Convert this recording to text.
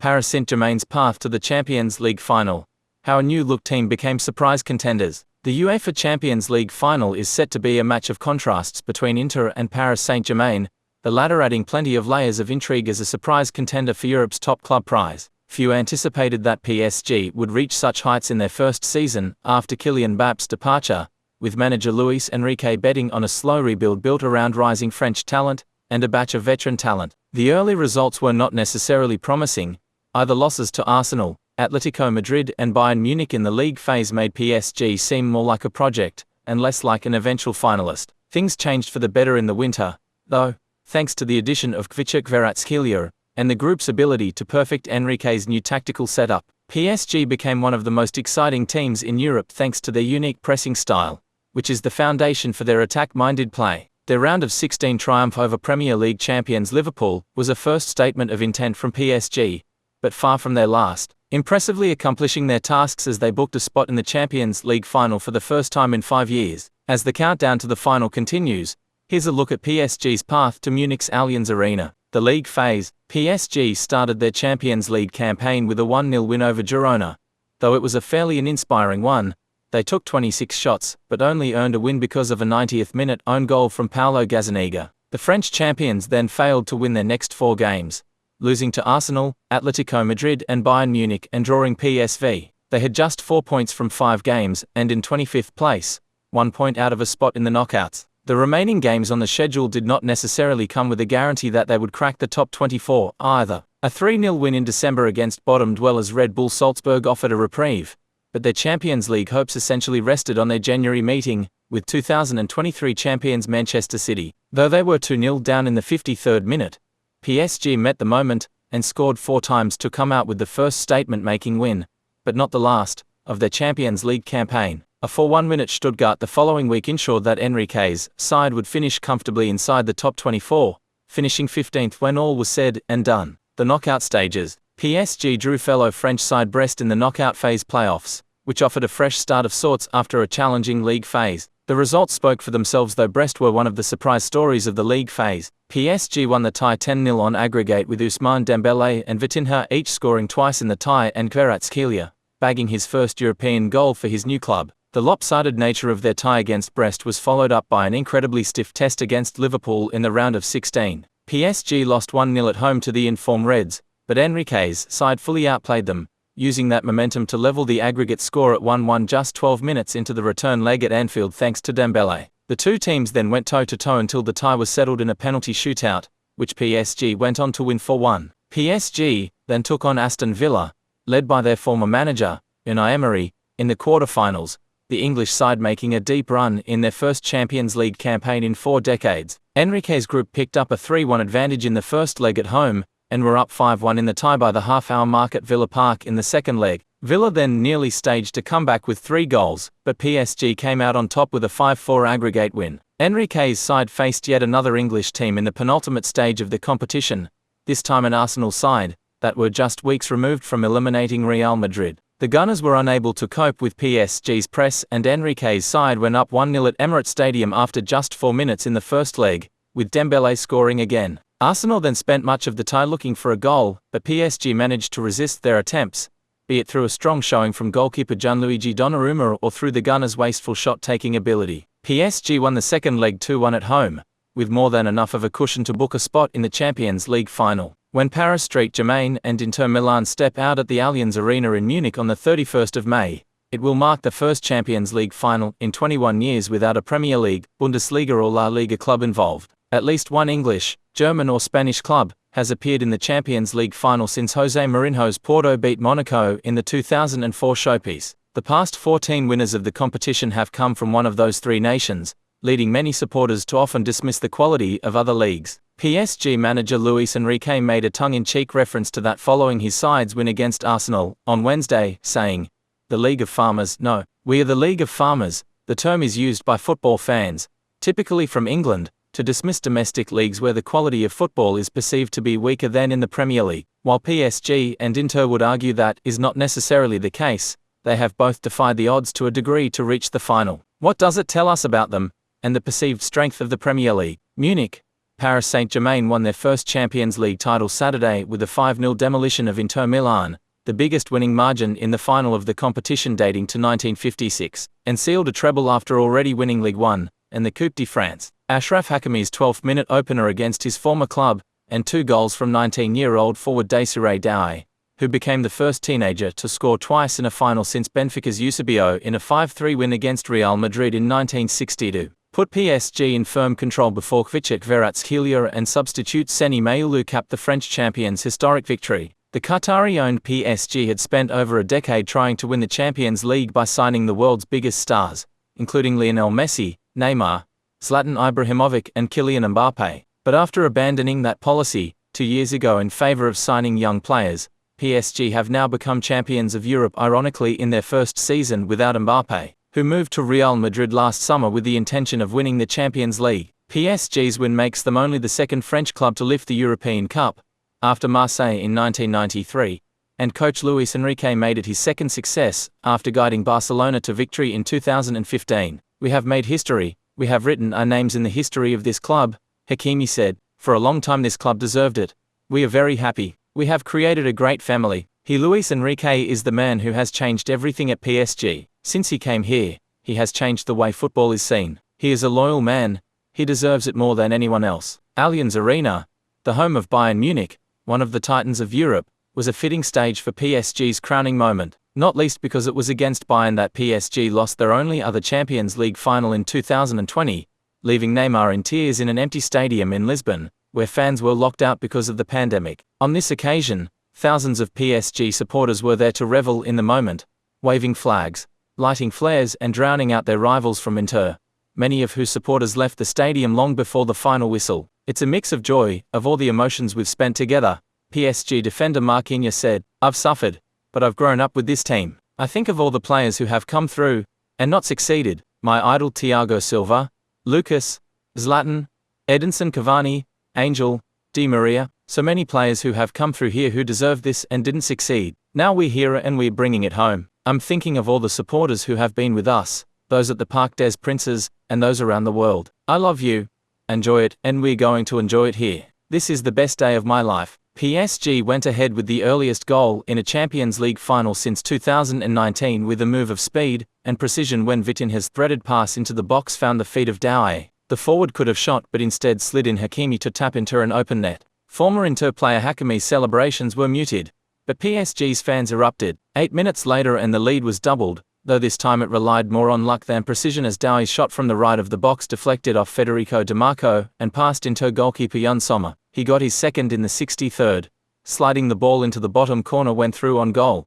Paris Saint-Germain's path to the Champions League final. How a new-look team became surprise contenders. The UEFA Champions League final is set to be a match of contrasts between Inter and Paris Saint-Germain, the latter adding plenty of layers of intrigue as a surprise contender for Europe's top club prize. Few anticipated that PSG would reach such heights in their first season after Kylian Mbappe's departure, with manager Luis Enrique betting on a slow rebuild built around rising French talent and a batch of veteran talent. The early results were not necessarily promising. Either losses to Arsenal, Atletico Madrid and Bayern Munich in the league phase made PSG seem more like a project and less like an eventual finalist. Things changed for the better in the winter, though, thanks to the addition of Kvaratskhelia and the group's ability to perfect Enrique's new tactical setup. PSG became one of the most exciting teams in Europe thanks to their unique pressing style, which is the foundation for their attack-minded play. Their round of 16 triumph over Premier League champions Liverpool was a first statement of intent from PSG, but far from their last, impressively accomplishing their tasks as they booked a spot in the Champions League final for the first time in 5 years. As the countdown to the final continues, here's a look at PSG's path to Munich's Allianz Arena. The league phase, PSG started their Champions League campaign with a 1-0 win over Girona. Though it was a fairly uninspiring one, they took 26 shots, but only earned a win because of a 90th-minute own goal from Paulo Gazzaniga. The French champions then failed to win their next 4 games, losing to Arsenal, Atletico Madrid and Bayern Munich and drawing PSV. They had just 4 points from 5 games and in 25th place, 1 point out of a spot in the knockouts. The remaining games on the schedule did not necessarily come with a guarantee that they would crack the top 24 either. A 3-0 win in December against bottom dwellers Red Bull Salzburg offered a reprieve, but their Champions League hopes essentially rested on their January meeting with 2023 champions Manchester City. Though they were 2-0 down in the 53rd minute, PSG met the moment and scored 4 times to come out with the first statement-making win, but not the last, of their Champions League campaign. A 4-1 win at Stuttgart the following week ensured that Enrique's side would finish comfortably inside the top 24, finishing 15th when all was said and done. The knockout stages. PSG drew fellow French side Brest in the knockout phase playoffs, which offered a fresh start of sorts after a challenging league phase. The results spoke for themselves though Brest were one of the surprise stories of the league phase. PSG won the tie 10-0 on aggregate with Ousmane Dembélé and Vitinha each scoring twice in the tie and Kvaratskhelia bagging his first European goal for his new club. The lopsided nature of their tie against Brest was followed up by an incredibly stiff test against Liverpool in the round of 16. PSG lost 1-0 at home to the in-form Reds, but Enrique's side fully outplayed them, using that momentum to level the aggregate score at 1-1 just 12 minutes into the return leg at Anfield thanks to Dembélé. The two teams then went toe-to-toe until the tie was settled in a penalty shootout, which PSG went on to win 4-1. PSG then took on Aston Villa, led by their former manager, Unai Emery, in the quarter-finals, the English side making a deep run in their first Champions League campaign in 4 decades. Enrique's group picked up a 3-1 advantage in the first leg at home, and were up 5-1 in the tie by the half-hour mark at Villa Park in the second leg. Villa then nearly staged a comeback with 3 goals, but PSG came out on top with a 5-4 aggregate win. Enrique's side faced yet another English team in the penultimate stage of the competition, this time an Arsenal side, that were just weeks removed from eliminating Real Madrid. The Gunners were unable to cope with PSG's press and Enrique's side went up 1-0 at Emirates Stadium after just 4 minutes in the first leg, with Dembélé scoring again. Arsenal then spent much of the tie looking for a goal, but PSG managed to resist their attempts, be it through a strong showing from goalkeeper Gianluigi Donnarumma or through the Gunners' wasteful shot-taking ability. PSG won the second leg 2-1 at home, with more than enough of a cushion to book a spot in the Champions League final. When Paris Saint-Germain and Inter Milan step out at the Allianz Arena in Munich on the 31st of May, it will mark the first Champions League final in 21 years without a Premier League, Bundesliga or La Liga club involved. At least one English, German or Spanish club has appeared in the Champions League final since Jose Mourinho's Porto beat Monaco in the 2004 showpiece. The past 14 winners of the competition have come from one of those 3 nations, leading many supporters to often dismiss the quality of other leagues. PSG manager Luis Enrique made a tongue-in-cheek reference to that following his side's win against Arsenal on Wednesday, saying, "The League of Farmers, no, we are the League of Farmers." The term is used by football fans, typically from England, to dismiss domestic leagues where the quality of football is perceived to be weaker than in the Premier League. While PSG and Inter would argue that is not necessarily the case, they have both defied the odds to a degree to reach the final. What does it tell us about them, and the perceived strength of the Premier League? Munich. Paris Saint-Germain won their first Champions League title Saturday with a 5-0 demolition of Inter Milan, the biggest winning margin in the final of the competition dating to 1956, and sealed a treble after already winning Ligue 1 and the Coupe de France. Achraf Hakimi's 12th-minute opener against his former club, and 2 goals from 19-year-old forward Désiré Doué, who became the first teenager to score twice in a final since Benfica's Eusebio in a 5-3 win against Real Madrid in 1962, put PSG in firm control before Kvaratskhelia and substitute Seny Mayoulou capped the French champions' historic victory. The Qatari-owned PSG had spent over a decade trying to win the Champions League by signing the world's biggest stars, including Lionel Messi, Neymar, Zlatan Ibrahimovic and Kylian Mbappé. But after abandoning that policy 2 years ago in favor of signing young players, PSG have now become champions of Europe ironically in their first season without Mbappé, who moved to Real Madrid last summer with the intention of winning the Champions League. PSG's win makes them only the second French club to lift the European Cup, after Marseille in 1993, and coach Luis Enrique made it his second success, after guiding Barcelona to victory in 2015. "We have made history, we have written our names in the history of this club," Hakimi said. "For a long time this club deserved it. We are very happy. We have created a great family." Luis Enrique is the man who has changed everything at PSG. Since he came here, he has changed the way football is seen. He is a loyal man. He deserves it more than anyone else. Allianz Arena, the home of Bayern Munich, one of the titans of Europe, was a fitting stage for PSG's crowning moment, not least because it was against Bayern that PSG lost their only other Champions League final in 2020, leaving Neymar in tears in an empty stadium in Lisbon, where fans were locked out because of the pandemic. On this occasion, thousands of PSG supporters were there to revel in the moment, waving flags, lighting flares and drowning out their rivals from Inter, many of whose supporters left the stadium long before the final whistle. "It's a mix of joy, of all the emotions we've spent together," PSG defender Marquinhos said. "I've suffered, but I've grown up with this team. I think of all the players who have come through and not succeeded. My idol Thiago Silva, Lucas, Zlatan, Edinson Cavani, Angel, Di Maria, so many players who have come through here who deserve this and didn't succeed. Now we're here and we're bringing it home. I'm thinking of all the supporters who have been with us, those at the Parc des Princes, and those around the world. I love you. Enjoy it, and we're going to enjoy it here. This is the best day of my life." PSG went ahead with the earliest goal in a Champions League final since 2019 with a move of speed and precision when Vitinha's threaded pass into the box found the feet of Doué. The forward could have shot but instead slid in Hakimi to tap into an open net. Former Inter player Hakimi's celebrations were muted, but PSG's fans erupted. 8 minutes later and the lead was doubled, though this time it relied more on luck than precision as Doué's shot from the right of the box deflected off Federico Di Marco and passed Inter goalkeeper Yann Sommer. He got his second in the 63rd, sliding the ball into the bottom corner when through on goal.